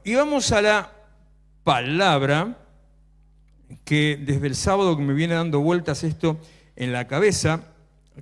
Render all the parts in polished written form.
Y vamos a la palabra que desde el sábado que me viene dando vueltas esto en la cabeza,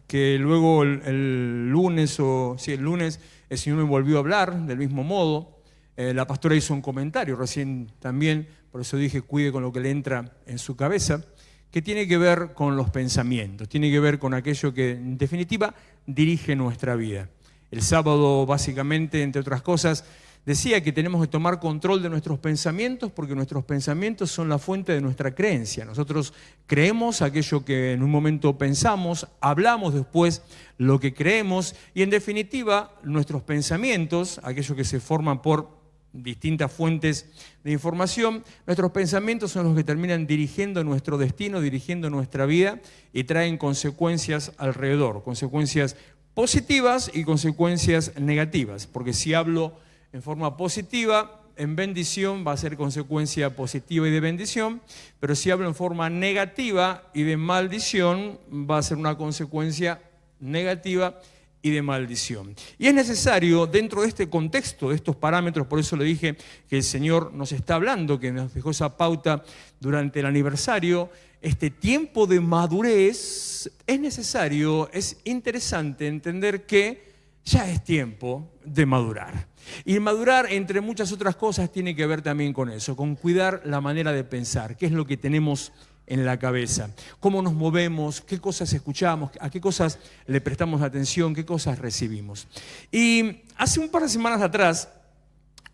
que luego el lunes el Señor me volvió a hablar del mismo modo. La pastora hizo un comentario recién también, por eso dije cuide con lo que le entra en su cabeza, que tiene que ver con los pensamientos, tiene que ver con aquello que en definitiva dirige nuestra vida. El sábado básicamente, entre otras cosas, decía que tenemos que tomar control de nuestros pensamientos porque nuestros pensamientos son la fuente de nuestra creencia. Nosotros creemos aquello que en un momento pensamos, hablamos después lo que creemos y en definitiva nuestros pensamientos, aquellos que se forman por distintas fuentes de información, nuestros pensamientos son los que terminan dirigiendo nuestro destino, dirigiendo nuestra vida y traen consecuencias alrededor, consecuencias positivas y consecuencias negativas, porque si hablo en forma positiva, en bendición va a ser consecuencia positiva y de bendición, pero si hablo en forma negativa y de maldición, va a ser una consecuencia negativa y de maldición. Y es necesario, dentro de este contexto, de estos parámetros, por eso le dije que el Señor nos está hablando, que nos dejó esa pauta durante el aniversario, este tiempo de madurez, es necesario, es interesante entender que ya es tiempo de madurar. Y madurar, entre muchas otras cosas, tiene que ver también con eso, con cuidar la manera de pensar, qué es lo que tenemos en la cabeza, cómo nos movemos, qué cosas escuchamos, a qué cosas le prestamos atención, qué cosas recibimos. Y hace un par de semanas atrás,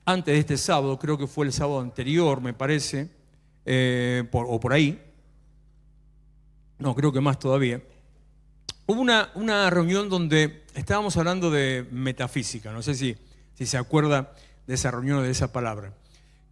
antes de este sábado, creo que fue el sábado anterior, me parece, o por ahí, no, creo que más todavía, hubo una reunión donde estábamos hablando de metafísica, no sé si se acuerda de esa reunión o de esa palabra,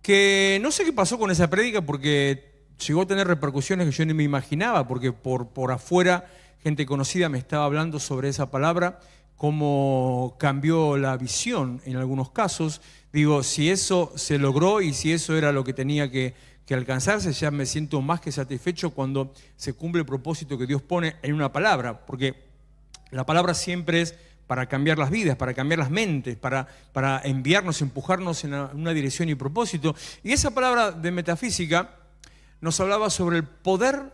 que no sé qué pasó con esa prédica porque llegó a tener repercusiones que yo ni me imaginaba, porque por afuera gente conocida me estaba hablando sobre esa palabra, cómo cambió la visión en algunos casos. Digo, si eso se logró y si eso era lo que tenía que alcanzarse, ya me siento más que satisfecho cuando se cumple el propósito que Dios pone en una palabra, porque la palabra siempre es para cambiar las vidas, para cambiar las mentes, para enviarnos, empujarnos en una dirección y propósito. Y esa palabra de metafísica nos hablaba sobre el poder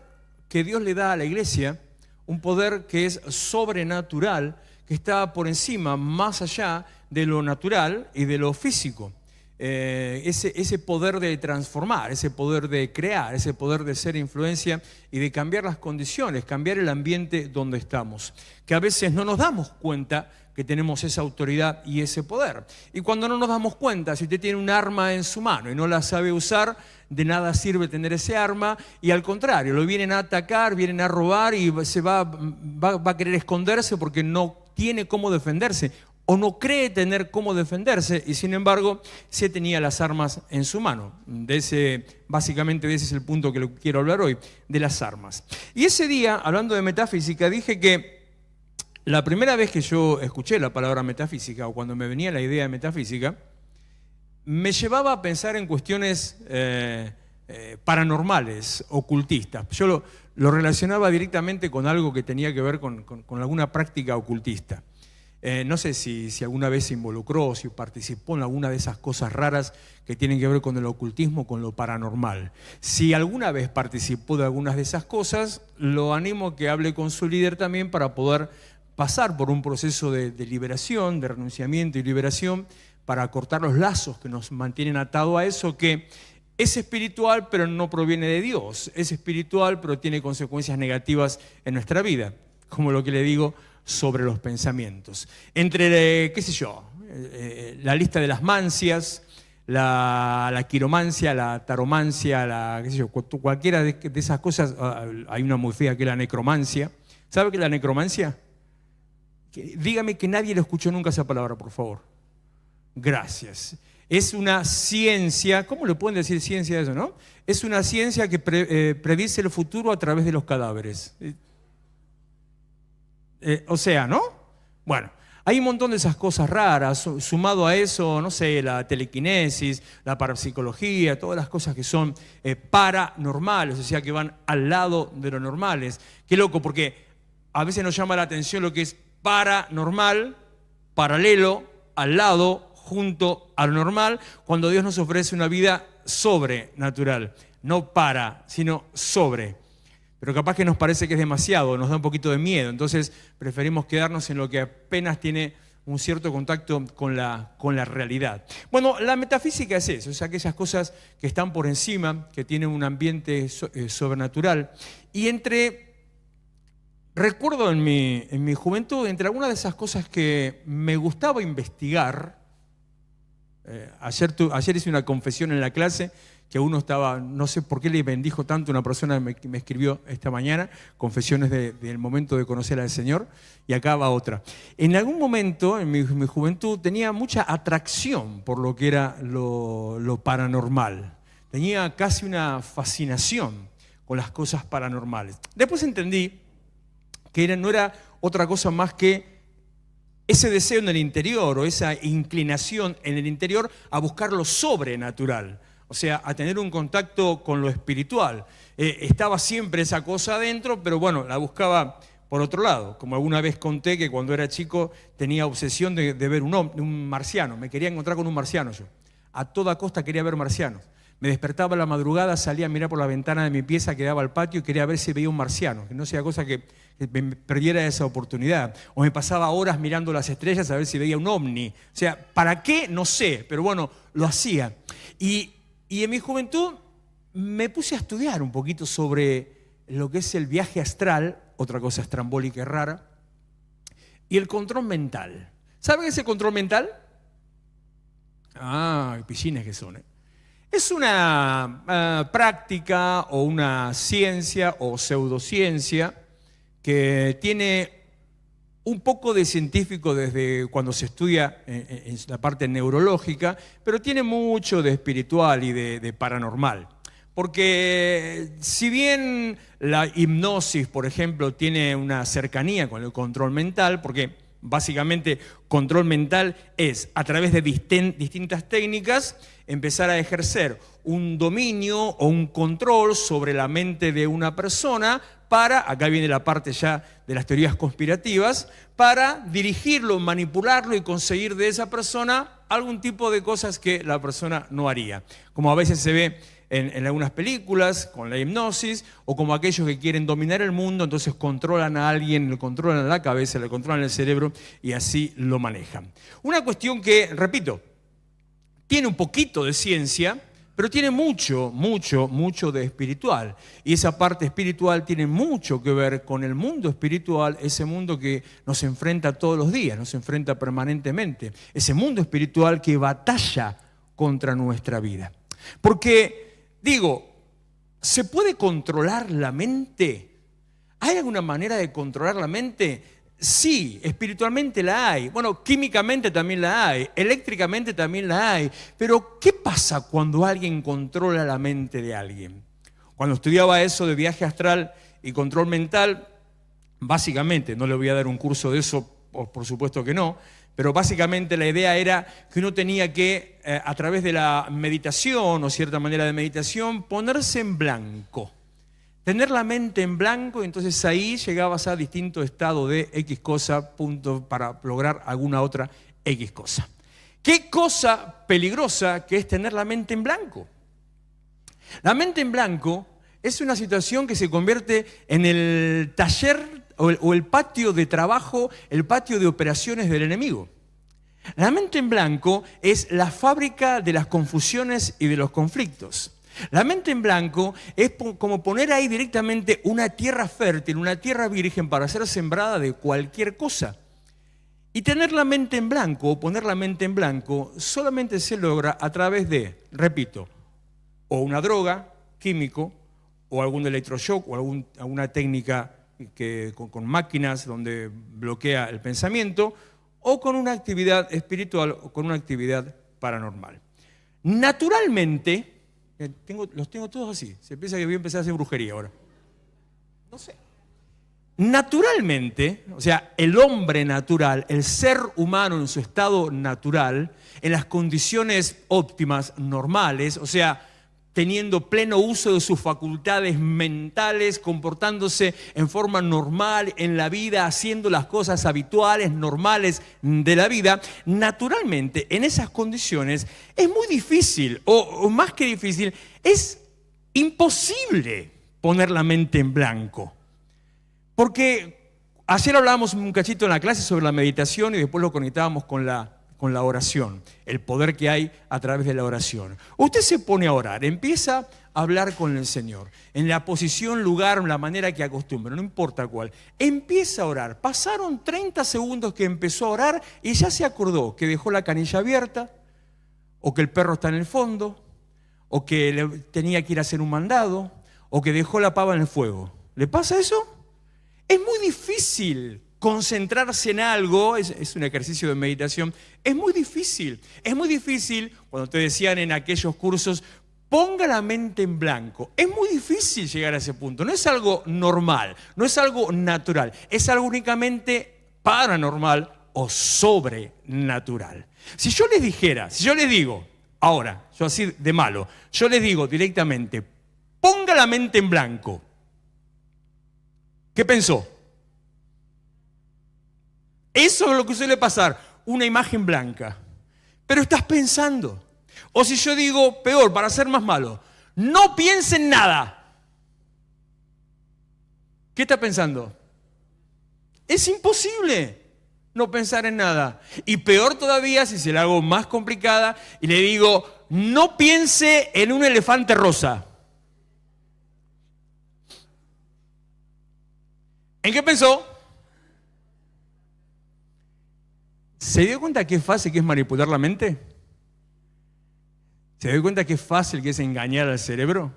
que Dios le da a la iglesia, un poder que es sobrenatural, que está por encima, más allá de lo natural y de lo físico. Ese poder de transformar, ese poder de crear, ese poder de ser influencia y de cambiar las condiciones, cambiar el ambiente donde estamos. Que a veces no nos damos cuenta que tenemos esa autoridad y ese poder. Y cuando no nos damos cuenta, si usted tiene un arma en su mano y no la sabe usar, de nada sirve tener ese arma y al contrario, lo vienen a atacar, vienen a robar y se va a querer esconderse porque no tiene cómo defenderse o no cree tener cómo defenderse y sin embargo se tenía las armas en su mano. Básicamente de ese es el punto que quiero hablar hoy, de las armas. Y ese día, hablando de metafísica, dije que la primera vez que yo escuché la palabra metafísica o cuando me venía la idea de metafísica, me llevaba a pensar en cuestiones paranormales, ocultistas. Yo lo relacionaba directamente con algo que tenía que ver con alguna práctica ocultista. No sé si alguna vez se involucró, si participó en alguna de esas cosas raras que tienen que ver con el ocultismo, con lo paranormal. Si alguna vez participó de algunas de esas cosas, lo animo a que hable con su líder también para poder pasar por un proceso de liberación, de renunciamiento y liberación, para cortar los lazos que nos mantienen atados a eso que es espiritual pero no proviene de Dios. Es espiritual pero tiene consecuencias negativas en nuestra vida, como lo que le digo sobre los pensamientos. Entre, qué sé yo, la lista de las mancias, la quiromancia, la taromancia, qué sé yo, cualquiera de esas cosas, hay una muy fea que es la necromancia. ¿Sabe qué es la necromancia? Dígame que nadie le escuchó nunca esa palabra, por favor. Gracias. Es una ciencia, ¿cómo le pueden decir ciencia a eso, no? Es una ciencia que predice el futuro a través de los cadáveres. O sea, ¿no? Bueno, hay un montón de esas cosas raras, sumado a eso, no sé, la telequinesis, la parapsicología, todas las cosas que son paranormales, o sea, que van al lado de lo normales. Qué loco, porque a veces nos llama la atención lo que es paranormal, paralelo, al lado, junto a lo normal cuando Dios nos ofrece una vida sobrenatural. No para, sino sobre. Pero capaz que nos parece que es demasiado, nos da un poquito de miedo. Entonces preferimos quedarnos en lo que apenas tiene un cierto contacto con la realidad. Bueno, la metafísica es eso, es aquellas cosas que están por encima, que tienen un ambiente sobrenatural. Y recuerdo en mi juventud, entre algunas de esas cosas que me gustaba investigar, ayer hice una confesión en la clase, que uno estaba, no sé por qué le bendijo tanto una persona que me escribió esta mañana, confesiones del momento de conocer al Señor, y acá va otra. En algún momento, en mi juventud, tenía mucha atracción por lo que era lo paranormal. Tenía casi una fascinación con las cosas paranormales. Después entendí que no era otra cosa más que ese deseo en el interior o esa inclinación en el interior a buscar lo sobrenatural. O sea, a tener un contacto con lo espiritual. Estaba siempre esa cosa adentro, pero bueno, la buscaba por otro lado. Como alguna vez conté que cuando era chico tenía obsesión de ver un marciano. Me quería encontrar con un marciano yo. A toda costa quería ver marcianos. Me despertaba a la madrugada, salía a mirar por la ventana de mi pieza que daba al patio y quería ver si veía un marciano. Que no sea cosa que me perdiera esa oportunidad. O me pasaba horas mirando las estrellas a ver si veía un ovni. O sea, ¿para qué? No sé, pero bueno, lo hacía. Y en mi juventud me puse a estudiar un poquito sobre lo que es el viaje astral, otra cosa estrambólica y rara, y el control mental. ¿Saben qué es el control mental? Piscines que son. Es una práctica o una ciencia o pseudociencia que tiene un poco de científico desde cuando se estudia en la parte neurológica, pero tiene mucho de espiritual y de paranormal. Porque si bien la hipnosis, por ejemplo, tiene una cercanía con el control mental, porque básicamente control mental es, a través de distintas técnicas, empezar a ejercer un dominio o un control sobre la mente de una persona para, acá viene la parte ya de las teorías conspirativas, para dirigirlo, manipularlo y conseguir de esa persona algún tipo de cosas que la persona no haría. Como a veces se ve en algunas películas, con la hipnosis, o como aquellos que quieren dominar el mundo, entonces controlan a alguien, le controlan la cabeza, le controlan el cerebro y así lo manejan. Una cuestión que, repito, tiene un poquito de ciencia, pero tiene mucho de espiritual. Y esa parte espiritual tiene mucho que ver con el mundo espiritual, ese mundo que nos enfrenta todos los días, nos enfrenta permanentemente. Ese mundo espiritual que batalla contra nuestra vida. Porque, digo, ¿se puede controlar la mente? ¿Hay alguna manera de controlar la mente? Sí, espiritualmente la hay. Bueno, químicamente también la hay, eléctricamente también la hay. Pero, ¿qué pasa cuando alguien controla la mente de alguien? Cuando estudiaba eso de viaje astral y control mental, básicamente, no le voy a dar un curso de eso, por supuesto que no, pero básicamente la idea era que uno tenía que, a través de la meditación o cierta manera de meditación, ponerse en blanco. Tener la mente en blanco, y entonces ahí llegabas a distinto estado de X cosa, punto, para lograr alguna otra X cosa. ¿Qué cosa peligrosa que es tener la mente en blanco? La mente en blanco es una situación que se convierte en el taller o el patio de trabajo, el patio de operaciones del enemigo. La mente en blanco es la fábrica de las confusiones y de los conflictos. La mente en blanco es como poner ahí directamente una tierra fértil, una tierra virgen para ser sembrada de cualquier cosa. Y tener la mente en blanco o poner la mente en blanco solamente se logra a través de, repito, o una droga, químico, o algún electroshock o alguna técnica con máquinas donde bloquea el pensamiento, o con una actividad espiritual o con una actividad paranormal. Naturalmente, los tengo todos así. Se piensa que voy a empezar a hacer brujería ahora. No sé. Naturalmente, o sea, el hombre natural, el ser humano en su estado natural, en las condiciones óptimas, normales, o sea, teniendo pleno uso de sus facultades mentales, comportándose en forma normal en la vida, haciendo las cosas habituales, normales de la vida, naturalmente en esas condiciones es muy difícil, o más que difícil, es imposible poner la mente en blanco. Porque ayer hablábamos un cachito en la clase sobre la meditación y después lo conectábamos con la oración, el poder que hay a través de la oración. Usted se pone a orar, empieza a hablar con el Señor, en la posición, lugar, la manera que acostumbra, no importa cuál. Empieza a orar. Pasaron 30 segundos que empezó a orar y ya se acordó que dejó la canilla abierta, o que el perro está en el fondo, o que tenía que ir a hacer un mandado, o que dejó la pava en el fuego. ¿Le pasa eso? Es muy difícil concentrarse en algo, es un ejercicio de meditación, es muy difícil, cuando te decían en aquellos cursos, ponga la mente en blanco, es muy difícil llegar a ese punto, no es algo normal, no es algo natural, es algo únicamente paranormal o sobrenatural. Si yo les digo, ahora, yo así de malo, yo les digo directamente, ponga la mente en blanco, ¿qué pensó? Eso es lo que suele pasar, una imagen blanca. Pero estás pensando. O si yo digo, peor, para ser más malo, no piense en nada. ¿Qué está pensando? Es imposible no pensar en nada. Y peor todavía si se la hago más complicada y le digo, no piense en un elefante rosa. ¿En qué pensó? ¿Se dio cuenta qué fácil que es manipular la mente? ¿Se dio cuenta qué fácil que es engañar al cerebro?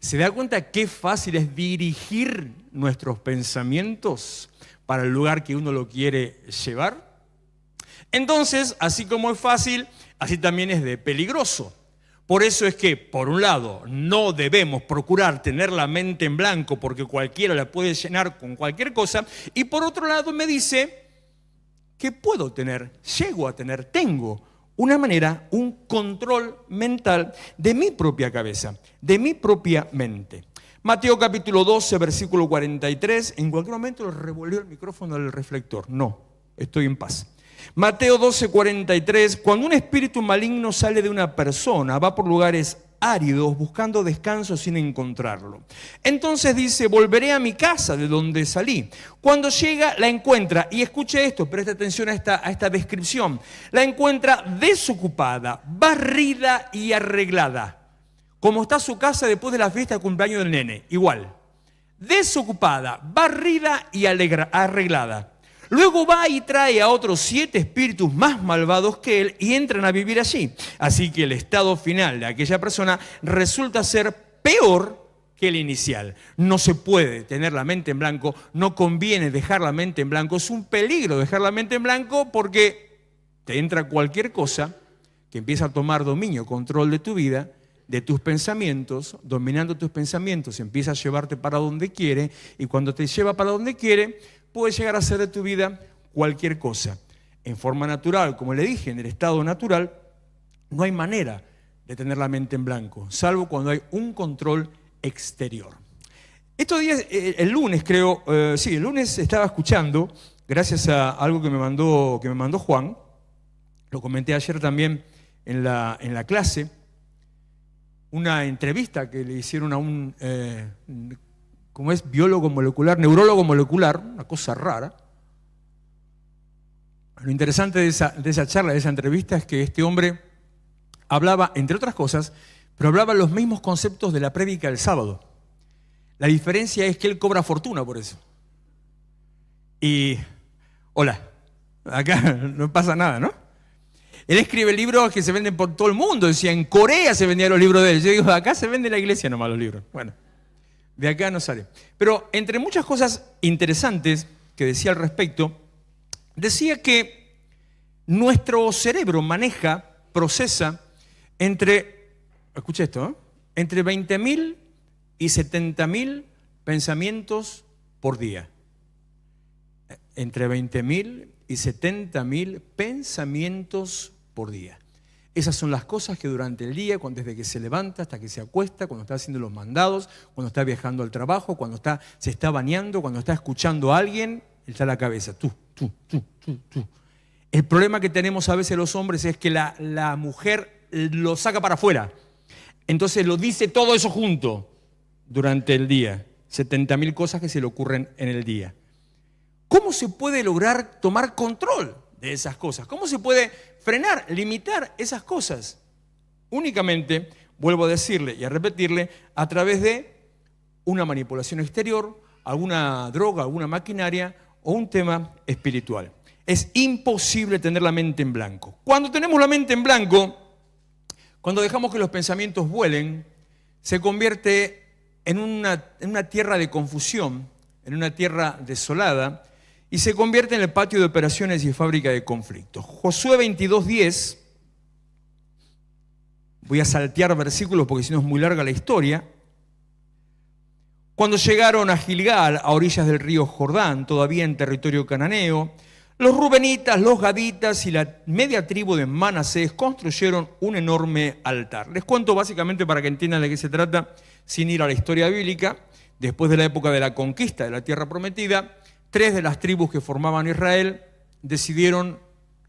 ¿Se da cuenta qué fácil es dirigir nuestros pensamientos para el lugar que uno lo quiere llevar? Entonces, así como es fácil, así también es de peligroso. Por eso es que, por un lado, no debemos procurar tener la mente en blanco porque cualquiera la puede llenar con cualquier cosa. Y por otro lado me dice que tengo una manera, un control mental de mi propia cabeza, de mi propia mente. Mateo capítulo 12, versículo 43, en cualquier momento le revolvió el micrófono del reflector. No, estoy en paz. Mateo 12, 43, cuando un espíritu maligno sale de una persona, va por lugares áridos buscando descanso sin encontrarlo. Entonces dice, volveré a mi casa de donde salí. Cuando llega, la encuentra, y escuche esto, preste atención a esta descripción, la encuentra desocupada, barrida y arreglada, como está su casa después de la fiesta de cumpleaños del nene, igual. Desocupada, barrida y arreglada. Luego va y trae a otros 7 espíritus más malvados que él y entran a vivir allí. Así que el estado final de aquella persona resulta ser peor que el inicial. No se puede tener la mente en blanco, no conviene dejar la mente en blanco. Es un peligro dejar la mente en blanco porque te entra cualquier cosa que empieza a tomar dominio, control de tu vida, de tus pensamientos, dominando tus pensamientos, empieza a llevarte para donde quiere y cuando te lleva para donde quiere, puede llegar a ser de tu vida cualquier cosa. En forma natural, como le dije, en el estado natural, no hay manera de tener la mente en blanco, salvo cuando hay un control exterior. Estos días, el lunes creo, el lunes estaba escuchando, gracias a algo que me mandó Juan, lo comenté ayer también en la clase, una entrevista que le hicieron a un como es biólogo molecular, neurólogo molecular, una cosa rara. Lo interesante de esa charla, de esa entrevista, es que este hombre hablaba, entre otras cosas, pero hablaba los mismos conceptos de la prédica del sábado. La diferencia es que él cobra fortuna por eso. Y, hola, acá no pasa nada, ¿no? Él escribe libros que se venden por todo el mundo. Decía, en Corea se vendían los libros de él. Yo digo, acá se vende en la iglesia nomás los libros. Bueno. De acá no sale. Pero entre muchas cosas interesantes que decía al respecto, decía que nuestro cerebro procesa escucha esto, entre 20.000 y 70.000 pensamientos por día. Entre 20.000 y 70.000 pensamientos por día. Esas son las cosas que durante el día, desde que se levanta hasta que se acuesta, cuando está haciendo los mandados, cuando está viajando al trabajo, cuando se está bañando, cuando está escuchando a alguien, está en la cabeza. Tú. El problema que tenemos a veces los hombres es que la mujer lo saca para afuera. Entonces lo dice todo eso junto durante el día. 70.000 cosas que se le ocurren en el día. ¿Cómo se puede lograr tomar control de esas cosas? ¿Cómo se puede frenar, limitar esas cosas? Únicamente, vuelvo a decirle y a repetirle, a través de una manipulación exterior, alguna droga, alguna maquinaria o un tema espiritual. Es imposible tener la mente en blanco. Cuando tenemos la mente en blanco, cuando dejamos que los pensamientos vuelen, se convierte en una tierra de confusión, en una tierra desolada, y se convierte en el patio de operaciones y fábrica de conflictos. Josué 22:10, voy a saltear versículos porque si no es muy larga la historia. Cuando llegaron a Gilgal, a orillas del río Jordán, todavía en territorio cananeo, los rubenitas, los gaditas y la media tribu de Manasés construyeron un enorme altar. Les cuento básicamente para que entiendan de qué se trata, sin ir a la historia bíblica. Después de la época de la conquista de la tierra prometida, 3 de las tribus que formaban Israel decidieron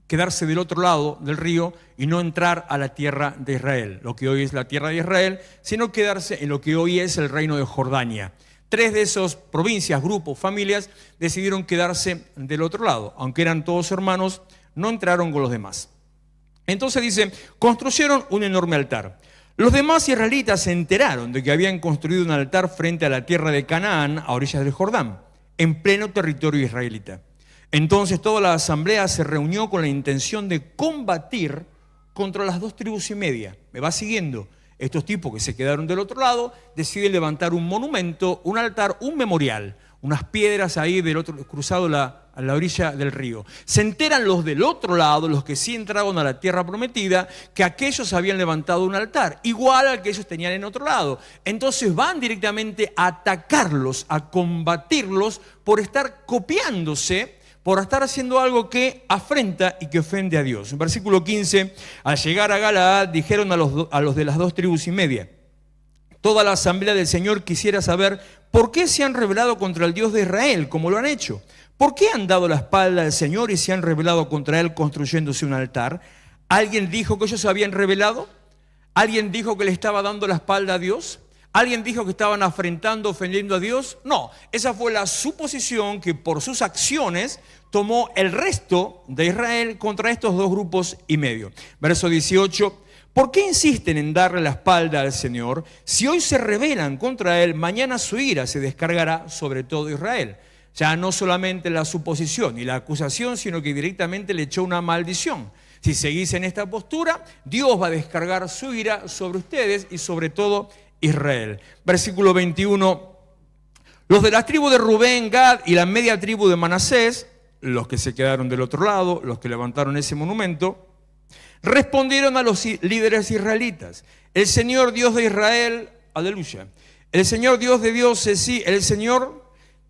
quedarse del otro lado del río y no entrar a la tierra de Israel, lo que hoy es la tierra de Israel, sino quedarse en lo que hoy es el reino de Jordania. 3 de esas provincias, grupos, familias decidieron quedarse del otro lado. Aunque eran todos hermanos, no entraron con los demás. Entonces dice, construyeron un enorme altar. Los demás israelitas se enteraron de que habían construido un altar frente a la tierra de Canaán, a orillas del Jordán, en pleno territorio israelita. Entonces toda la asamblea se reunió con la intención de combatir contra las 2 tribus y media. ¿Me va siguiendo? Estos tipos que se quedaron del otro lado deciden levantar un monumento, un altar, un memorial, unas piedras ahí del otro, cruzado a la orilla del río. Se enteran los del otro lado, los que sí entraron a la tierra prometida, que aquellos habían levantado un altar, igual al que ellos tenían en otro lado. Entonces van directamente a atacarlos, a combatirlos por estar copiándose, por estar haciendo algo que afrenta y que ofende a Dios. En versículo 15, al llegar a Galaad, dijeron a los de las 2 tribus y media, toda la asamblea del Señor quisiera saber por qué se han rebelado contra el Dios de Israel, como lo han hecho. ¿Por qué han dado la espalda al Señor y se han rebelado contra Él construyéndose un altar? ¿Alguien dijo que ellos se habían rebelado? ¿Alguien dijo que le estaba dando la espalda a Dios? ¿Alguien dijo que estaban afrentando, ofendiendo a Dios? No, esa fue la suposición que por sus acciones tomó el resto de Israel contra estos 2 grupos y medio. Verso 18, ¿por qué insisten en darle la espalda al Señor? Si hoy se rebelan contra Él, mañana su ira se descargará sobre todo Israel. Ya no solamente la suposición y la acusación, sino que directamente le echó una maldición. Si seguís en esta postura, Dios va a descargar su ira sobre ustedes y sobre todo Israel. Versículo 21, los de las tribus de Rubén, Gad y la media tribu de Manasés, los que se quedaron del otro lado, los que levantaron ese monumento, respondieron a los líderes israelitas, el Señor Dios de Israel, aleluya, el Señor Dios de dioses, sí, el Señor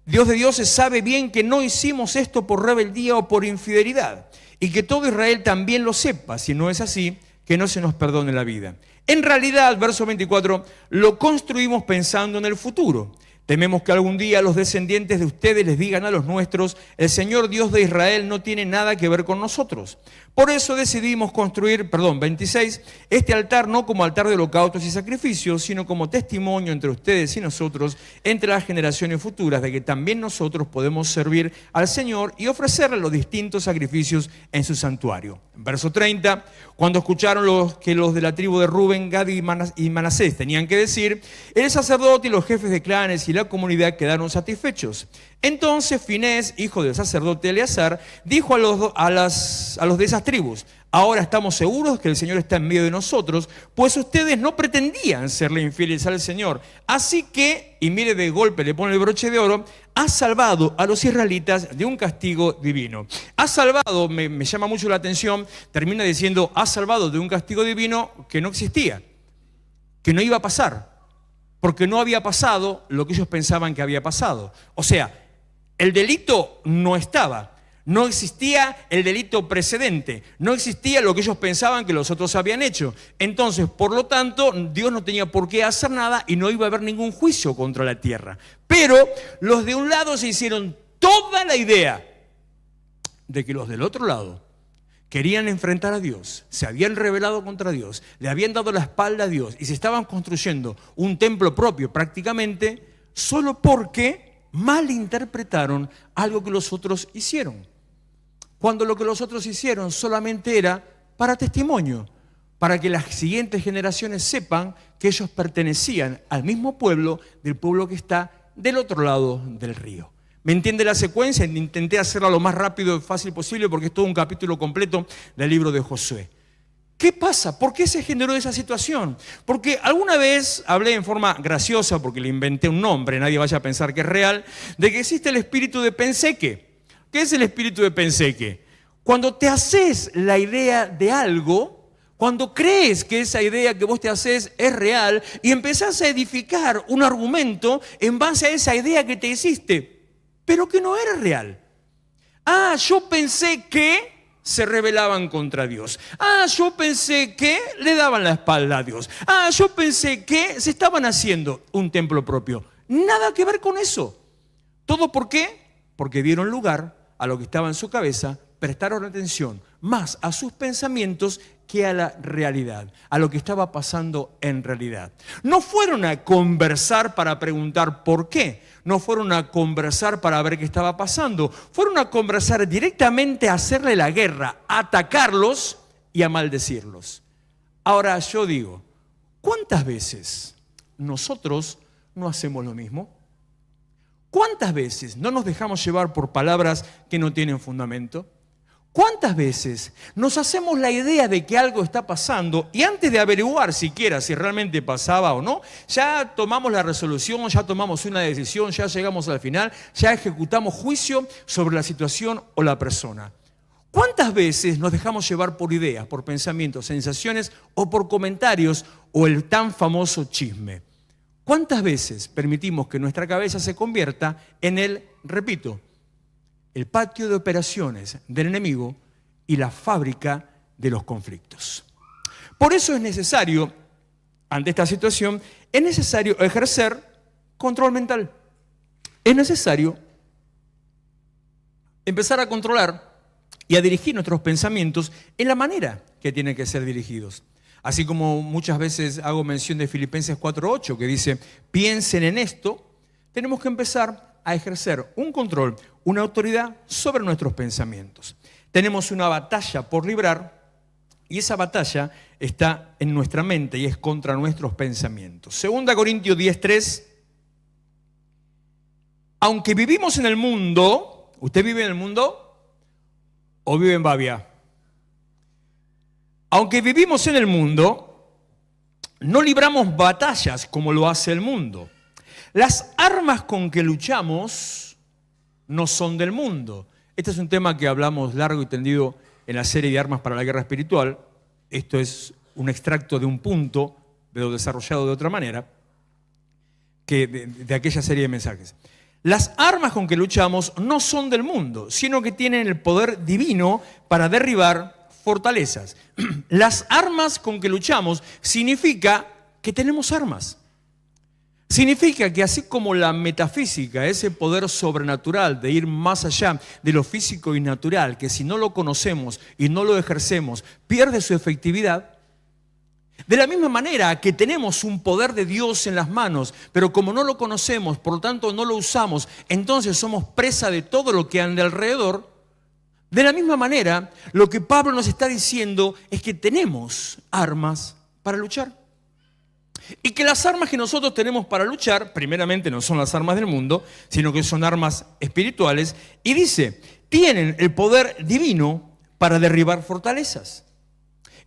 Dios de dioses sabe bien que no hicimos esto por rebeldía o por infidelidad, y que todo Israel también lo sepa, si no es así, que no se nos perdone la vida. En realidad, verso 24, lo construimos pensando en el futuro. Tememos que algún día los descendientes de ustedes les digan a los nuestros, el Señor Dios de Israel no tiene nada que ver con nosotros. Por eso decidimos construir, 26, este altar no como altar de holocaustos y sacrificios, sino como testimonio entre ustedes y nosotros, entre las generaciones futuras, de que también nosotros podemos servir al Señor y ofrecerle los distintos sacrificios en su santuario. En verso 30, cuando escucharon que los de la tribu de Rubén, Gad y Manasés tenían que decir, el sacerdote y los jefes de clanes y la comunidad quedaron satisfechos. Entonces Finés, hijo del sacerdote Eleazar, dijo a los de esas tribus, ahora estamos seguros que el Señor está en medio de nosotros, pues ustedes no pretendían serle infieles al Señor. Así que, y mire, de golpe le pone el broche de oro, ha salvado a los israelitas de un castigo divino. Ha salvado, me llama mucho la atención, termina diciendo, ha salvado de un castigo divino que no existía, que no iba a pasar, porque no había pasado lo que ellos pensaban que había pasado. O sea, el delito no estaba. No existía el delito precedente, no existía lo que ellos pensaban que los otros habían hecho. Entonces, por lo tanto, Dios no tenía por qué hacer nada y no iba a haber ningún juicio contra la tierra. Pero los de un lado se hicieron toda la idea de que los del otro lado querían enfrentar a Dios, se habían rebelado contra Dios, le habían dado la espalda a Dios y se estaban construyendo un templo propio prácticamente solo porque malinterpretaron algo que los otros hicieron. Cuando lo que los otros hicieron solamente era para testimonio, para que las siguientes generaciones sepan que ellos pertenecían al mismo pueblo, del pueblo que está del otro lado del río. ¿Me entiende la secuencia? Intenté hacerla lo más rápido y fácil posible porque es todo un capítulo completo del libro de Josué. ¿Qué pasa? ¿Por qué se generó esa situación? Porque alguna vez hablé en forma graciosa, porque le inventé un nombre, nadie vaya a pensar que es real, de que existe el espíritu de Penseque. ¿Qué es el espíritu de Penseque? Cuando te haces la idea de algo, cuando crees que esa idea que vos te haces es real y empezás a edificar un argumento en base a esa idea que te hiciste, pero que no era real. Ah, yo pensé que se rebelaban contra Dios. Ah, yo pensé que le daban la espalda a Dios. Ah, yo pensé que se estaban haciendo un templo propio. Nada que ver con eso. ¿Todo por qué? Porque dieron lugar a lo que estaba en su cabeza, prestaron atención más a sus pensamientos que a la realidad, a lo que estaba pasando en realidad. No fueron a conversar para preguntar por qué, no fueron a conversar para ver qué estaba pasando, fueron a conversar directamente a hacerle la guerra, a atacarlos y a maldecirlos. Ahora yo digo, ¿cuántas veces nosotros no hacemos lo mismo? ¿Cuántas veces no nos dejamos llevar por palabras que no tienen fundamento? ¿Cuántas veces nos hacemos la idea de que algo está pasando y antes de averiguar siquiera si realmente pasaba o no, ya tomamos la resolución, ya tomamos una decisión, ya llegamos al final, ya ejecutamos juicio sobre la situación o la persona? ¿Cuántas veces nos dejamos llevar por ideas, por pensamientos, sensaciones o por comentarios o el tan famoso chisme? ¿Cuántas veces permitimos que nuestra cabeza se convierta en el, repito, el patio de operaciones del enemigo y la fábrica de los conflictos? Por eso es necesario, ante esta situación, es necesario ejercer control mental. Es necesario empezar a controlar y a dirigir nuestros pensamientos en la manera que tienen que ser dirigidos. Así como muchas veces hago mención de Filipenses 4:8, que dice, piensen en esto, tenemos que empezar a ejercer un control, una autoridad sobre nuestros pensamientos. Tenemos una batalla por librar y esa batalla está en nuestra mente y es contra nuestros pensamientos. 2 Corintios 10:3, aunque vivimos en el mundo, ¿usted vive en el mundo o vive en Bavia? Aunque vivimos en el mundo, no libramos batallas como lo hace el mundo. Las armas con que luchamos no son del mundo. Este es un tema que hablamos largo y tendido en la serie de armas para la guerra espiritual. Esto es un extracto de un punto, pero desarrollado de otra manera, que de aquella serie de mensajes. Las armas con que luchamos no son del mundo, sino que tienen el poder divino para derribar fortalezas. Las armas con que luchamos significa que tenemos armas. Significa que así como la metafísica, ese poder sobrenatural de ir más allá de lo físico y natural, que si no lo conocemos y no lo ejercemos, pierde su efectividad. De la misma manera que tenemos un poder de Dios en las manos, pero como no lo conocemos, por lo tanto no lo usamos, entonces somos presa de todo lo que anda alrededor. De la misma manera, lo que Pablo nos está diciendo es que tenemos armas para luchar. Y que las armas que nosotros tenemos para luchar, primeramente no son las armas del mundo, sino que son armas espirituales. Y dice, tienen el poder divino para derribar fortalezas.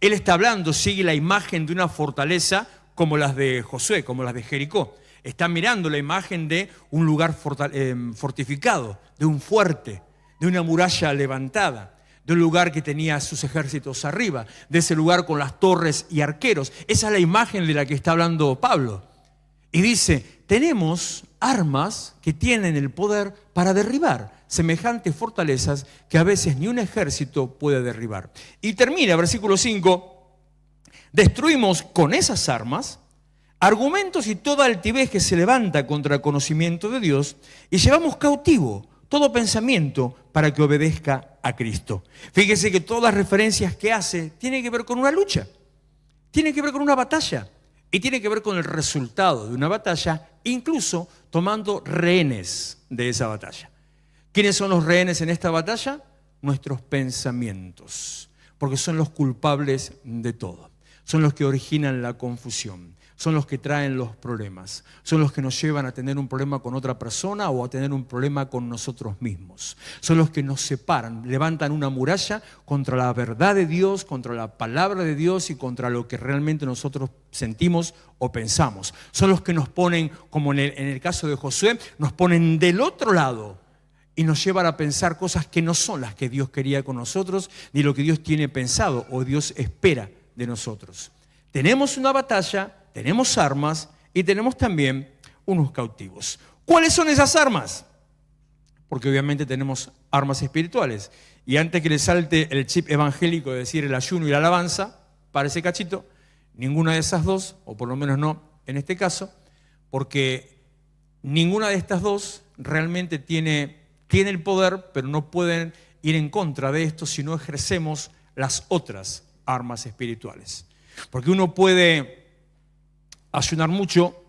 Él está hablando, sigue la imagen de una fortaleza como las de Josué, como las de Jericó. Está mirando la imagen de un lugar fortificado, de un fuerte, de una muralla levantada, de un lugar que tenía sus ejércitos arriba, de ese lugar con las torres y arqueros. Esa es la imagen de la que está hablando Pablo. Y dice, tenemos armas que tienen el poder para derribar. semejantes fortalezas que a veces ni un ejército puede derribar. Y termina, versículo 5, destruimos con esas armas argumentos y toda altivez que se levanta contra el conocimiento de Dios y llevamos cautivo todo pensamiento para que obedezca a Cristo. Fíjese que todas las referencias que hace tienen que ver con una lucha, tienen que ver con una batalla y tienen que ver con el resultado de una batalla, incluso tomando rehenes de esa batalla. ¿Quiénes son los rehenes en esta batalla? Nuestros pensamientos, porque son los culpables de todo. Son los que originan la confusión, son los que traen los problemas, son los que nos llevan a tener un problema con otra persona o a tener un problema con nosotros mismos. Son los que nos separan, levantan una muralla contra la verdad de Dios, contra la palabra de Dios y contra lo que realmente nosotros sentimos o pensamos. Son los que nos ponen, como en el caso de Josué, nos ponen del otro lado y nos llevan a pensar cosas que no son las que Dios quería con nosotros, ni lo que Dios tiene pensado o Dios espera de nosotros. Tenemos una batalla, tenemos armas y tenemos también unos cautivos. ¿Cuáles son esas armas? Porque obviamente tenemos armas espirituales. Y antes que le salte el chip evangélico de decir el ayuno y la alabanza, para ese cachito, ninguna de esas dos, o por lo menos no en este caso, porque ninguna de estas dos realmente tiene el poder, pero no pueden ir en contra de esto si no ejercemos las otras armas espirituales. Porque uno puede ayunar mucho,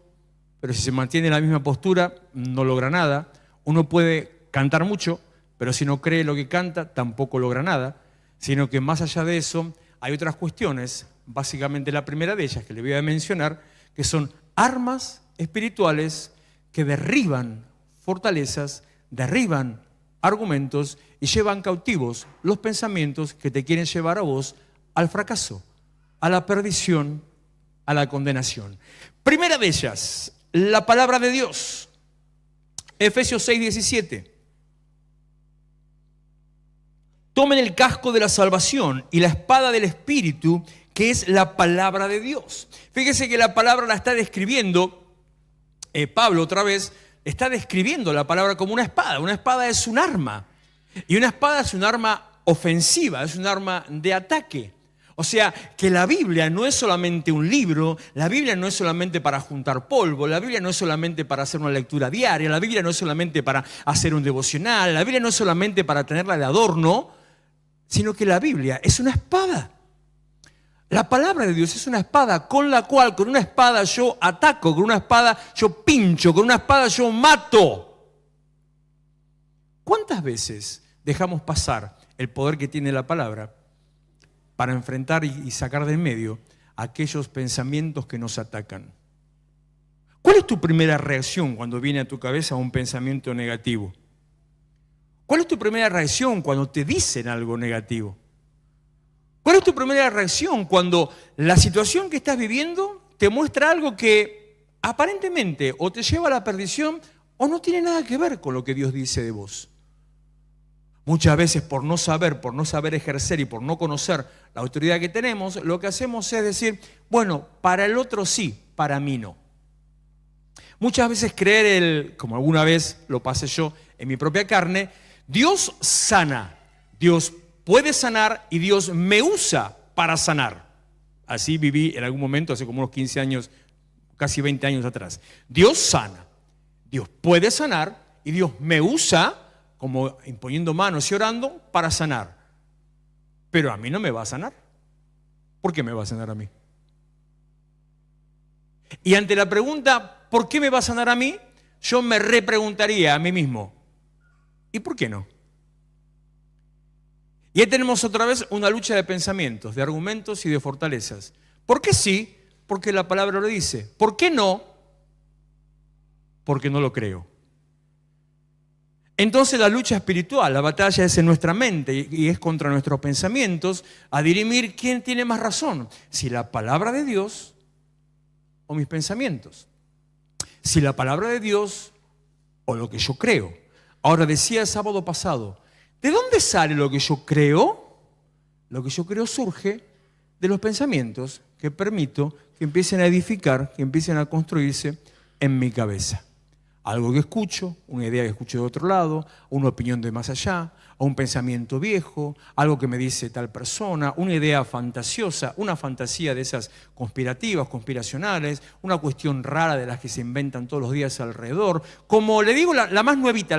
pero si se mantiene en la misma postura, no logra nada. Uno puede cantar mucho, pero si no cree lo que canta, tampoco logra nada. Sino que más allá de eso, hay otras cuestiones, básicamente la primera de ellas que le voy a mencionar, que son armas espirituales que derriban fortalezas, derriban argumentos y llevan cautivos los pensamientos que te quieren llevar a vos al fracaso, a la perdición, a la condenación. Primera de ellas, la palabra de Dios. Efesios 6:17. Tomen el casco de la salvación y la espada del Espíritu, que es la palabra de Dios. Fíjese que la palabra la está describiendo, Pablo otra vez, está describiendo la palabra como una espada. Una espada es un arma. Y una espada es un arma ofensiva, es un arma de ataque. O sea, que la Biblia no es solamente un libro, la Biblia no es solamente para juntar polvo, la Biblia no es solamente para hacer una lectura diaria, la Biblia no es solamente para hacer un devocional, la Biblia no es solamente para tenerla de adorno, sino que la Biblia es una espada. La palabra de Dios es una espada con la cual, con una espada yo ataco, con una espada yo pincho, con una espada yo mato. ¿Cuántas veces dejamos pasar el poder que tiene la palabra para enfrentar y sacar de en medio aquellos pensamientos que nos atacan? ¿Cuál es tu primera reacción cuando viene a tu cabeza un pensamiento negativo? ¿Cuál es tu primera reacción cuando te dicen algo negativo? ¿Cuál es tu primera reacción cuando la situación que estás viviendo te muestra algo que aparentemente o te lleva a la perdición o no tiene nada que ver con lo que Dios dice de vos? Muchas veces por no saber ejercer y por no conocer la autoridad que tenemos, lo que hacemos es decir, bueno, para el otro sí, para mí no. Muchas veces creer como alguna vez lo pasé yo en mi propia carne, Dios sana, Dios puede sanar y Dios me usa para sanar. Así viví en algún momento, hace como unos 15 años, casi 20 años atrás. Dios sana, Dios puede sanar y Dios me usa como imponiendo manos y orando para sanar. Pero a mí no me va a sanar. ¿Por qué me va a sanar a mí? Y ante la pregunta, ¿por qué me va a sanar a mí? Yo me repreguntaría a mí mismo, ¿y por qué no? Y ahí tenemos otra vez una lucha de pensamientos, de argumentos y de fortalezas. ¿Por qué sí? Porque la palabra lo dice. ¿Por qué no? Porque no lo creo. Entonces la lucha espiritual, la batalla es en nuestra mente y es contra nuestros pensamientos, a dirimir quién tiene más razón, si la palabra de Dios o mis pensamientos, si la palabra de Dios o lo que yo creo. Ahora decía el sábado pasado, ¿de dónde sale lo que yo creo? Lo que yo creo surge de los pensamientos que permito que empiecen a edificar, que empiecen a construirse en mi cabeza. algo que escucho, una idea que escucho de otro lado, una opinión de más allá, o un pensamiento viejo, algo que me dice tal persona, una idea fantasiosa, una fantasía de esas conspirativas, conspiracionales, una cuestión rara de las que se inventan todos los días alrededor. Como le digo, la más nuevita,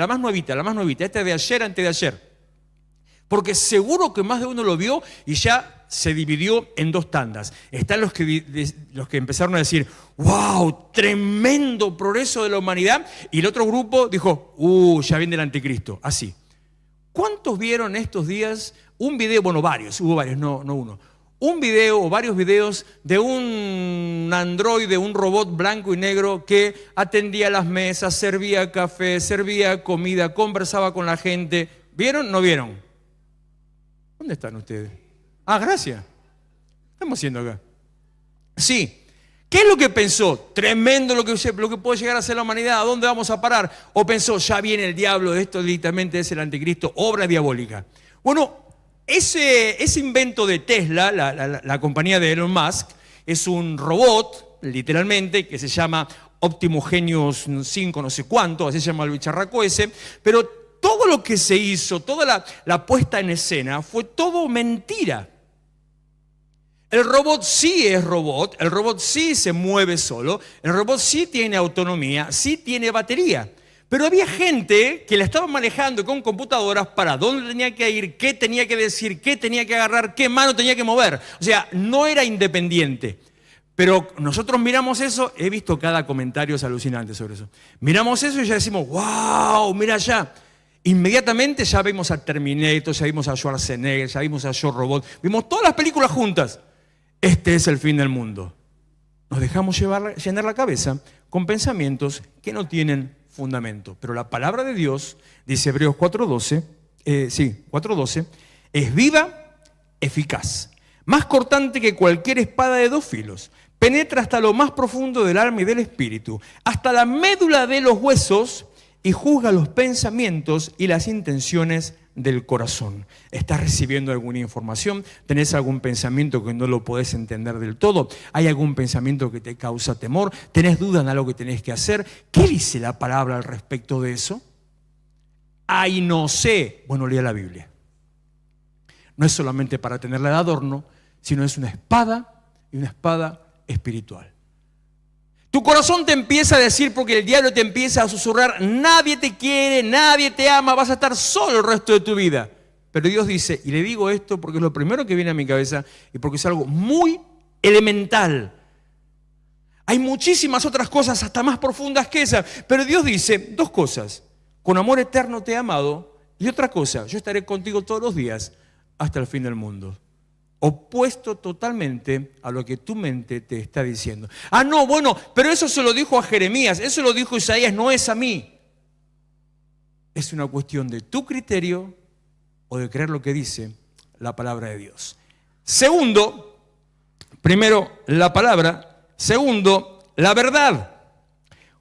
esta de ayer, antes de ayer. Porque seguro que más de uno lo vio y ya se dividió en dos tandas. Están los que empezaron a decir, wow, tremendo progreso de la humanidad. Y el otro grupo dijo, ya viene el anticristo. Así. ¿Cuántos vieron estos días un video? Bueno, hubo varios, no uno. Un video o varios videos de un androide, un robot blanco y negro que atendía las mesas, servía café, servía comida, conversaba con la gente. ¿Vieron? ¿No vieron? ¿Dónde están ustedes? Gracias. ¿Qué estamos haciendo acá? Sí. ¿Qué es lo que pensó? Tremendo lo que puede llegar a ser la humanidad. ¿A dónde vamos a parar? O pensó, ya viene el diablo, esto literalmente es el anticristo, obra diabólica. Bueno, ese invento de Tesla, la compañía de Elon Musk, es un robot, literalmente, que se llama Optimus Genius 5 no sé cuánto, así se llama el bicharraco ese, pero todo lo que se hizo, toda la puesta en escena, fue todo mentira. El robot sí es robot, el robot sí se mueve solo, el robot sí tiene autonomía, sí tiene batería. Pero había gente que la estaba manejando con computadoras para dónde tenía que ir, qué tenía que decir, qué tenía que agarrar, qué mano tenía que mover. O sea, no era independiente. Pero nosotros miramos eso, he visto cada comentario es alucinante sobre eso. Miramos eso y ya decimos, wow, mira allá. Inmediatamente ya vimos a Terminator, ya vimos a Schwarzenegger, ya vimos a Yo Robot, vimos todas las películas juntas. Este es el fin del mundo. Nos dejamos llenar la cabeza con pensamientos que no tienen fundamento. Pero la palabra de Dios, dice Hebreos 4:12, es viva, eficaz, más cortante que cualquier espada de dos filos, penetra hasta lo más profundo del alma y del espíritu, hasta la médula de los huesos y juzga los pensamientos y las intenciones del corazón. ¿Estás recibiendo alguna información? ¿Tenés algún pensamiento que no lo podés entender del todo? ¿Hay algún pensamiento que te causa temor? ¿Tenés duda en algo que tenés que hacer? ¿Qué dice la palabra al respecto de eso? Ay, no sé. Bueno, lea la Biblia. No es solamente para tenerla de adorno, sino es una espada y una espada espiritual. Tu corazón te empieza a decir, porque el diablo te empieza a susurrar, nadie te quiere, nadie te ama, vas a estar solo el resto de tu vida. Pero Dios dice, y le digo esto porque es lo primero que viene a mi cabeza y porque es algo muy elemental. Hay muchísimas otras cosas hasta más profundas que esa, pero Dios dice dos cosas. Con amor eterno te he amado, y otra cosa, yo estaré contigo todos los días hasta el fin del mundo. Opuesto totalmente a lo que tu mente te está diciendo. No, bueno, pero eso se lo dijo a Jeremías, eso lo dijo Isaías, no es a mí. Es una cuestión de tu criterio o de creer lo que dice la palabra de Dios. Segundo, primero la palabra, segundo, la verdad.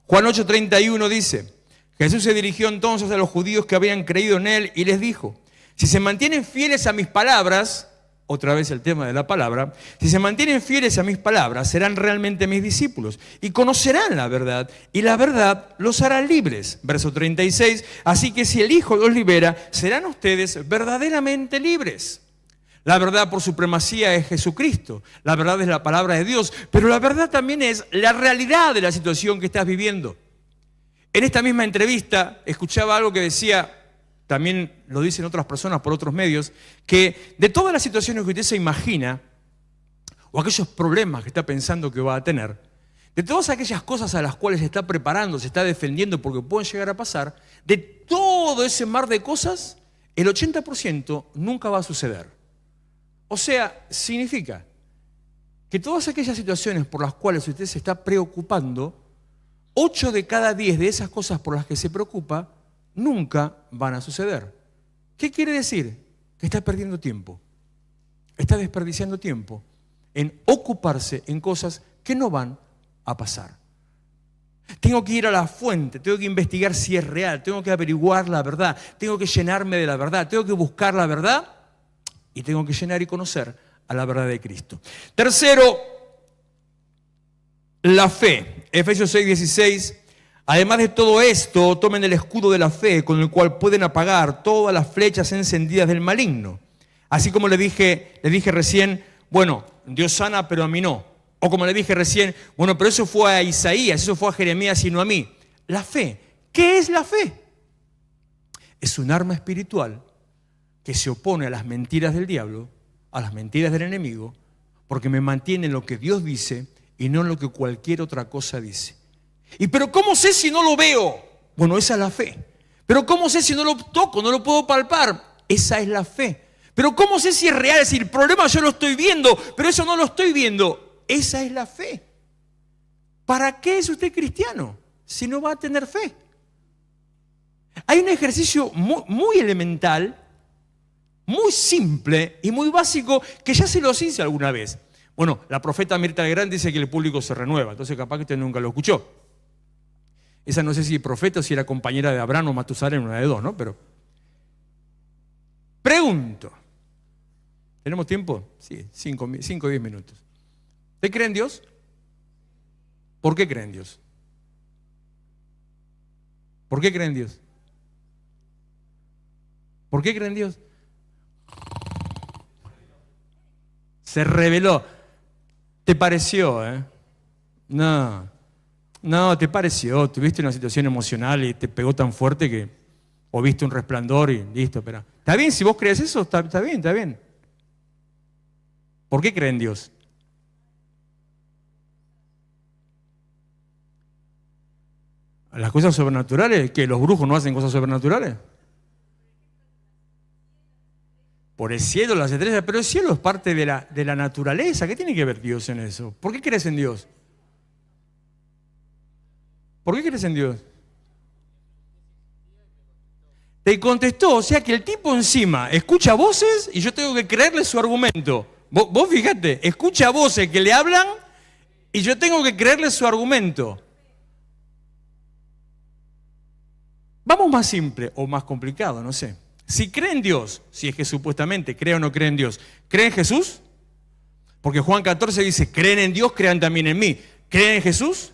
Juan 8:31 dice, Jesús se dirigió entonces a los judíos que habían creído en él y les dijo, si se mantienen fieles a mis palabras, otra vez el tema de la palabra, si se mantienen fieles a mis palabras, serán realmente mis discípulos y conocerán la verdad y la verdad los hará libres. Verso 36, así que si el Hijo los libera, serán ustedes verdaderamente libres. La verdad por supremacía es Jesucristo, la verdad es la palabra de Dios, pero la verdad también es la realidad de la situación que estás viviendo. En esta misma entrevista escuchaba algo que decía, también lo dicen otras personas por otros medios, que de todas las situaciones que usted se imagina, o aquellos problemas que está pensando que va a tener, de todas aquellas cosas a las cuales se está preparando, se está defendiendo porque pueden llegar a pasar, de todo ese mar de cosas, el 80% nunca va a suceder. O sea, significa que todas aquellas situaciones por las cuales usted se está preocupando, 8 de cada 10 de esas cosas por las que se preocupa, nunca van a suceder. ¿Qué quiere decir? Que está perdiendo tiempo. Está desperdiciando tiempo en ocuparse en cosas que no van a pasar. Tengo que ir a la fuente, tengo que investigar si es real, tengo que averiguar la verdad, tengo que llenarme de la verdad, tengo que buscar la verdad y tengo que llenar y conocer a la verdad de Cristo. Tercero, la fe. Efesios 6:16. Además de todo esto, tomen el escudo de la fe, con el cual pueden apagar todas las flechas encendidas del maligno. Así como le dije recién, bueno, Dios sana, pero a mí no. O como le dije recién, bueno, pero eso fue a Isaías, eso fue a Jeremías y no a mí. La fe. ¿Qué es la fe? Es un arma espiritual que se opone a las mentiras del diablo, a las mentiras del enemigo, porque me mantiene en lo que Dios dice y no en lo que cualquier otra cosa dice. ¿Y pero cómo sé si no lo veo? Bueno, esa es la fe. ¿Pero cómo sé si no lo toco, no lo puedo palpar? Esa es la fe. ¿Pero cómo sé si es real? Es decir, el problema yo lo estoy viendo, pero eso no lo estoy viendo. Esa es la fe. ¿Para qué es usted cristiano si no va a tener fe? Hay un ejercicio muy elemental, muy simple y muy básico que ya se los hice alguna vez. Bueno, la profeta Mirta Legrand dice que el público se renueva, entonces capaz que usted nunca lo escuchó. Esa no sé si profeta o si era compañera de Abraham o Matusalén, una de dos, ¿no? Pero pregunto, ¿tenemos tiempo? Sí, 5 o 10 minutos. ¿Usted cree en Dios? ¿Por qué cree en Dios? ¿Por qué cree en Dios? ¿Por qué cree en Dios? Se reveló. ¿Te pareció, No, te pareció. Tuviste una situación emocional y te pegó tan fuerte que o viste un resplandor y listo, pero está bien, si vos crees eso, está bien, está bien. ¿Por qué cree en Dios? Las cosas sobrenaturales, ¿que los brujos no hacen cosas sobrenaturales? Por el cielo, las estrellas, pero el cielo es parte de la naturaleza. ¿Qué tiene que ver Dios en eso? ¿Por qué crees en Dios? ¿Por qué crees en Dios? Te contestó, o sea que el tipo encima escucha voces y yo tengo que creerle su argumento. Vos fíjate, escucha voces que le hablan y yo tengo que creerle su argumento. Vamos más simple o más complicado, no sé. Si cree en Dios, si es que supuestamente cree o no cree en Dios, ¿cree en Jesús? Porque Juan 14 dice, creen en Dios, crean también en mí. ¿Creen en Jesús?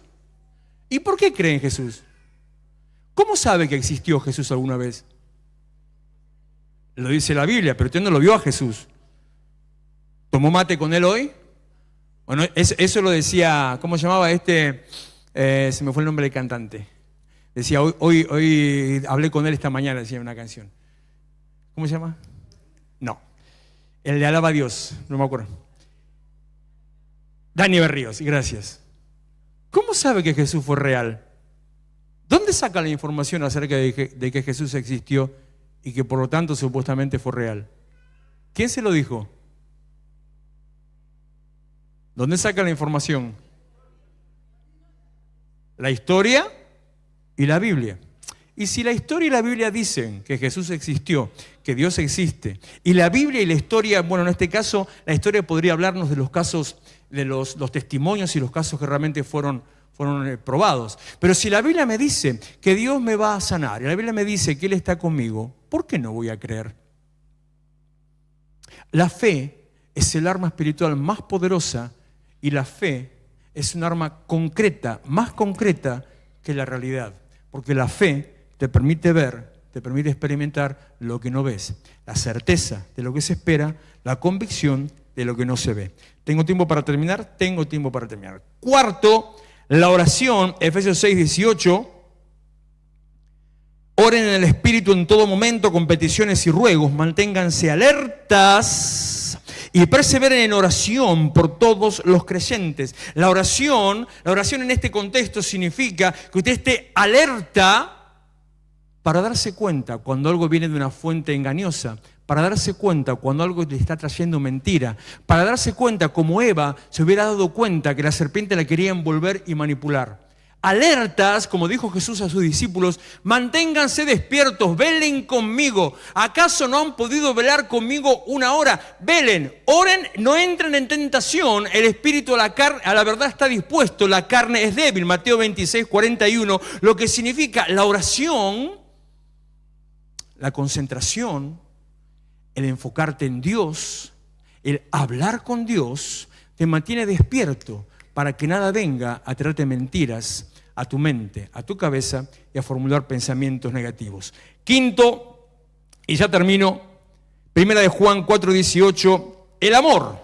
¿Y por qué cree en Jesús? ¿Cómo sabe que existió Jesús alguna vez? Lo dice la Biblia, pero usted no lo vio a Jesús. ¿Tomó mate con él hoy? Bueno, eso lo decía, ¿cómo se llamaba este? Se me fue el nombre del cantante. Decía, hoy hablé con él esta mañana, decía una canción. ¿Cómo se llama? No. El de Alaba a Dios, no me acuerdo. Dani Berríos, gracias. ¿Cómo sabe que Jesús fue real? ¿Dónde saca la información acerca de que Jesús existió y que por lo tanto supuestamente fue real? ¿Quién se lo dijo? ¿Dónde saca la información? La historia y la Biblia. Y si la historia y la Biblia dicen que Jesús existió, que Dios existe, y la Biblia y la historia, bueno, en este caso, la historia podría hablarnos de los casos, de los testimonios y los casos que realmente fueron probados. Pero si la Biblia me dice que Dios me va a sanar, y la Biblia me dice que Él está conmigo, ¿por qué no voy a creer? La fe es el arma espiritual más poderosa y la fe es un arma concreta, más concreta que la realidad. Porque la fe te permite ver, te permite experimentar lo que no ves. La certeza de lo que se espera, la convicción de lo que no se ve. ¿Tengo tiempo para terminar? Tengo tiempo para terminar. Cuarto, la oración, Efesios 6:18. Oren en el Espíritu en todo momento con peticiones y ruegos. Manténganse alertas y perseveren en oración por todos los creyentes. La oración en este contexto significa que usted esté alerta para darse cuenta cuando algo viene de una fuente engañosa, para darse cuenta cuando algo le está trayendo mentira, para darse cuenta como Eva se hubiera dado cuenta que la serpiente la quería envolver y manipular. Alertas, como dijo Jesús a sus discípulos, manténganse despiertos, velen conmigo. ¿Acaso no han podido velar conmigo una hora? Velen, oren, no entren en tentación. El espíritu a la verdad está dispuesto, la carne es débil. Mateo 26:41, lo que significa la oración, la concentración, el enfocarte en Dios, el hablar con Dios, te mantiene despierto. para que nada venga a traerte mentiras a tu mente, a tu cabeza y a formular pensamientos negativos. Quinto, y ya termino, primera de Juan 4:18, el amor.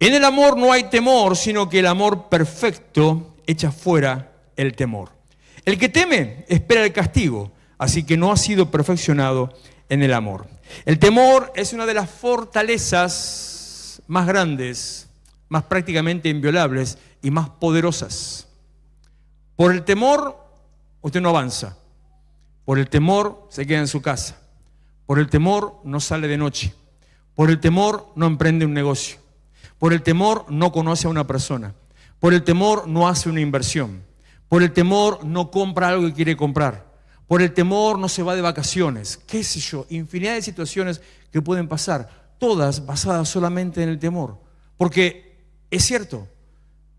En el amor no hay temor, sino que el amor perfecto echa fuera el temor. El que teme espera el castigo, así que no ha sido perfeccionado en el amor. El temor es una de las fortalezas más grandes, más prácticamente inviolables y más poderosas. Por el temor, usted no avanza. Por el temor, se queda en su casa. Por el temor, no sale de noche. Por el temor, no emprende un negocio. Por el temor, no conoce a una persona. Por el temor, no hace una inversión. Por el temor, no compra algo que quiere comprar. Por el temor, no se va de vacaciones. Qué sé yo, infinidad de situaciones que pueden pasar, todas basadas solamente en el temor. Porque es cierto,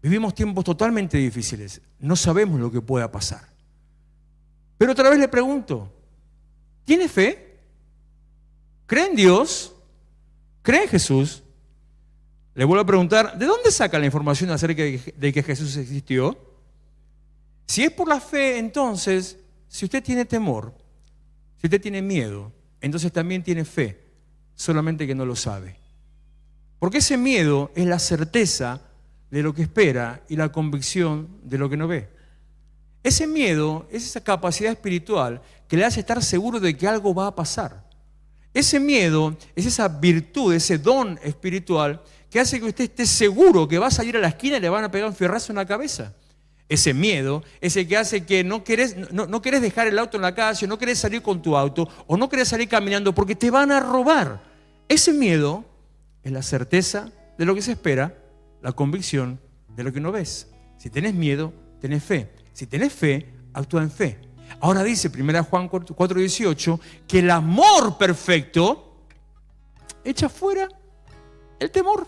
vivimos tiempos totalmente difíciles. No sabemos lo que pueda pasar. Pero otra vez le pregunto, ¿tiene fe? ¿Cree en Dios? ¿Cree en Jesús? Le vuelvo a preguntar, ¿de dónde saca la información acerca de que Jesús existió? Si es por la fe, entonces, si usted tiene temor, si usted tiene miedo, entonces también tiene fe, solamente que no lo sabe. Porque ese miedo es la certeza de lo que espera y la convicción de lo que no ve. Ese miedo es esa capacidad espiritual que le hace estar seguro de que algo va a pasar. Ese miedo es esa virtud, ese don espiritual que hace que usted esté seguro que va a salir a la esquina y le van a pegar un fierrazo en la cabeza. Ese miedo es el que hace que no querés dejar el auto en la calle, no querés salir con tu auto o no querés salir caminando porque te van a robar. Ese miedo es la certeza de lo que se espera, la convicción de lo que no ves. Si tenés miedo, tenés fe. Si tenés fe, actúa en fe. Ahora dice 1 Juan 4:18 que el amor perfecto echa fuera el temor.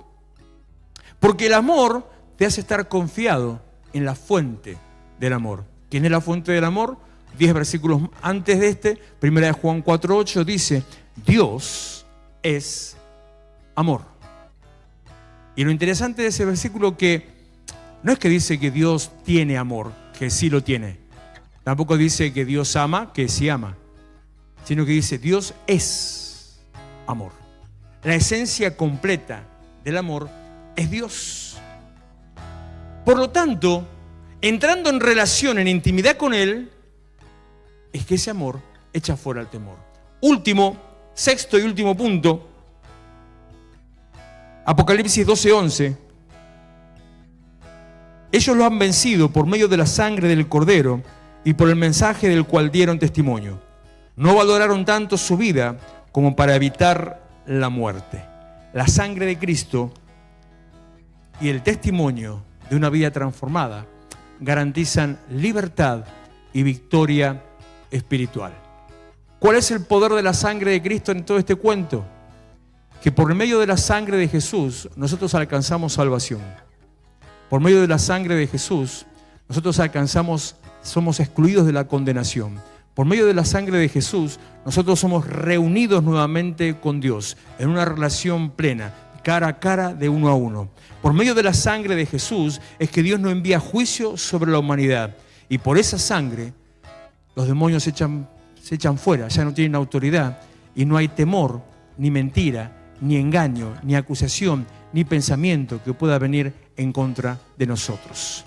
Porque el amor te hace estar confiado en la fuente del amor. ¿Quién es la fuente del amor? 10 versículos antes de este, 1 Juan 4:8 dice, Dios es amor. Y lo interesante de ese versículo que no es que dice que Dios tiene amor, que sí lo tiene. Tampoco dice que Dios ama, que sí ama. Sino que dice Dios es amor. La esencia completa del amor es Dios. Por lo tanto, entrando en relación, en intimidad con Él, es que ese amor echa fuera el temor. Sexto y último punto, Apocalipsis 12:11. Ellos lo han vencido por medio de la sangre del Cordero y por el mensaje del cual dieron testimonio. No valoraron tanto su vida como para evitar la muerte. La sangre de Cristo y el testimonio de una vida transformada garantizan libertad y victoria espiritual. ¿Cuál es el poder de la sangre de Cristo en todo este cuento? Que por medio de la sangre de Jesús nosotros alcanzamos salvación. Por medio de la sangre de Jesús nosotros somos excluidos de la condenación. Por medio de la sangre de Jesús nosotros somos reunidos nuevamente con Dios en una relación plena, cara a cara, de uno a uno. Por medio de la sangre de Jesús es que Dios no envía juicio sobre la humanidad. Y por esa sangre los demonios se echan fuera, ya no tienen autoridad. Y no hay temor, ni mentira, ni engaño, ni acusación, ni pensamiento que pueda venir en contra de nosotros.